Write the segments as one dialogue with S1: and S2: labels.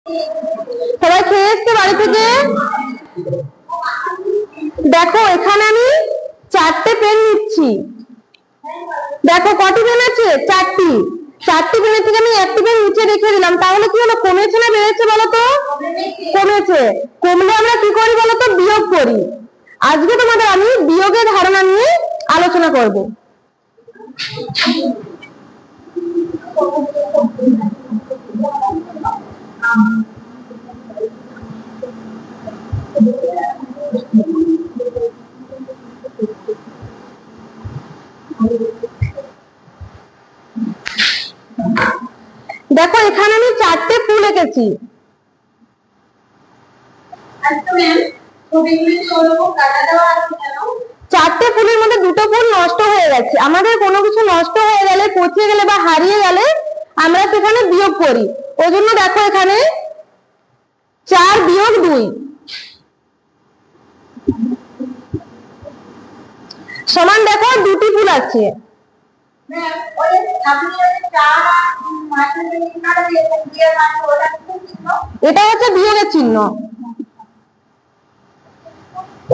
S1: সবাই খেয়ে এসছে বাড়ি থেকে? দেখো এখানে আমি 4টে পেন নিচ্ছি। দেখো কটি পেন আছে? 4টি। 4টি পেনের থেকে আমি 1টি পেন নিচে রেখে দিলাম, তাহলে কি হলো? কমেছে না বেড়েছে বলো তো? কমেছে। কমলে আমরা কি করি বলো তো? বিয়োগ করি। আজকে তোমাদের আমি বিয়োগের ধারণা নিয়ে আলোচনা করব। দেখো এখানে আমি 4টে ফুল এঁকেছি। চারটে ফুলের মধ্যে 2টো ফুল নষ্ট হয়ে গেছে। আমাদের কোনো কিছু নষ্ট হয়ে গেলে, পচে গেলে বা হারিয়ে গেলে আমরা সেখানে বিয়োগ করি। ওই জন্য দেখো এখানে 4 বিয়োগ 2 সমান দেখো 2টি ফুল আছে। এটা হচ্ছে বিয়োগের চিহ্ন।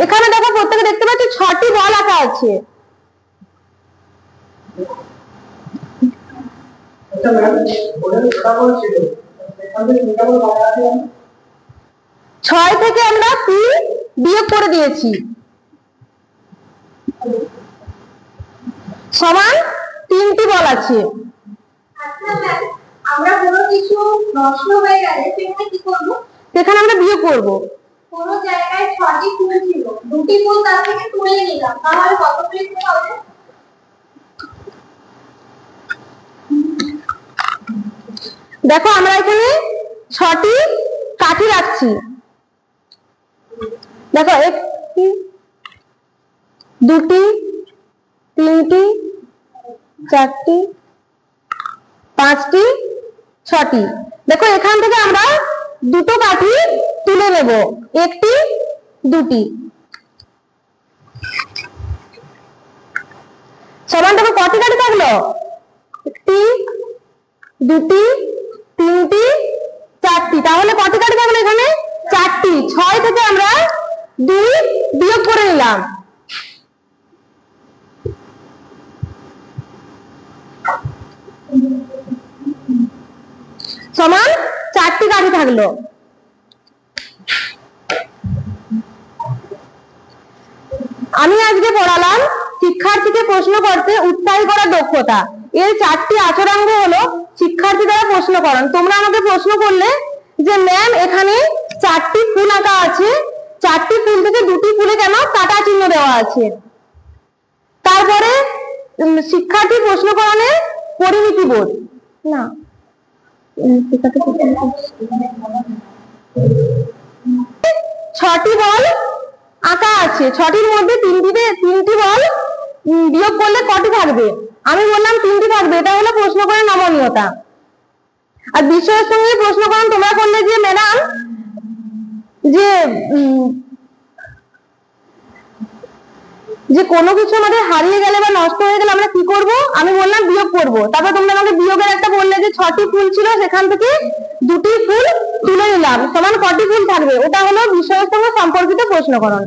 S1: এখানে দেখো প্রত্যেকে দেখতে পাচ্ছি 6টি বল আঁকা আছে। ছয় থেকে আমরা 3 বিয়োগ করে দিয়েছি, সমান 3টি বল আছে।
S2: আমরা কোনো কিছু নষ্ট হয়ে গেলে সেখানে কি করব?
S1: সেখানে আমরা বিয়োগ করব।
S2: কোনো জায়গায় 6টি ফুল ছিল, 2টি ফুল তার থেকে তুলে নিলাম, তাহলে কতগুলি ফুল হবে?
S1: দেখো আমরা এখানে 6টি কাঠি রাখছি। দেখো 1টি, 2টি, 3টি, 4টি, 5টি, 6টি। দেখো এখান থেকে আমরা 2টো কাঠি তুলে নেব, 1টি, 2টি। সমান দেখো কটি কাঠি থাকলো? 1টি, 2টি, 3টি, 4টি। তাহলে কটি কাঠি থাকলো এখানে? 4টি। 6 থেকে আমরা 2 বিয়োগ করে নিলাম, সমান 4টি কাঠি থাকলো। আমি আজকে পড়ালাম শিক্ষার্থীকে প্রশ্ন করতে উৎসাহী করার দক্ষতা। এর 4টি আচরণাঙ্গ হলো শিক্ষার্থী দ্বারা প্রশ্নকরণ। তোমরা আমাকে প্রশ্ন করলে যে ম্যাম এখানে 4টি ফুল আঁকা আছে, 4টি ফুল থেকে 2টি ফুলে কেন কাটা চিহ্ন দেওয়া আছে? তারপরে শিক্ষার্থী প্রশ্নকরণের পরিমিতি বোধ না, 6টি বল আঁকা আছে, 6টির মধ্যে 3টি বল বিয়োগ করলে কটি থাকবে? আমি বললাম 3টি থাকবে। এটা হলো প্রশ্ন করে নমনীয়তা। আর বিষয়ের সঙ্গে প্রশ্ন করেন তোমরা করলে যে ম্যাডাম যে কোনো কিছু আমাদের হারিয়ে গেলে বা নষ্ট হয়ে গেলে আমরা কি করব? আমি বললাম বিয়োগ করব। তারপর তোমরা আমাকে বিয়োগের একটা বললে যে 6টি ফুল ছিল, সেখান থেকে 2টি ফুল তুলে নিলাম, সমান কটি ফুল থাকবে? ওটা হলো বিষয়ের সঙ্গে সম্পর্কিত প্রশ্নকরণ।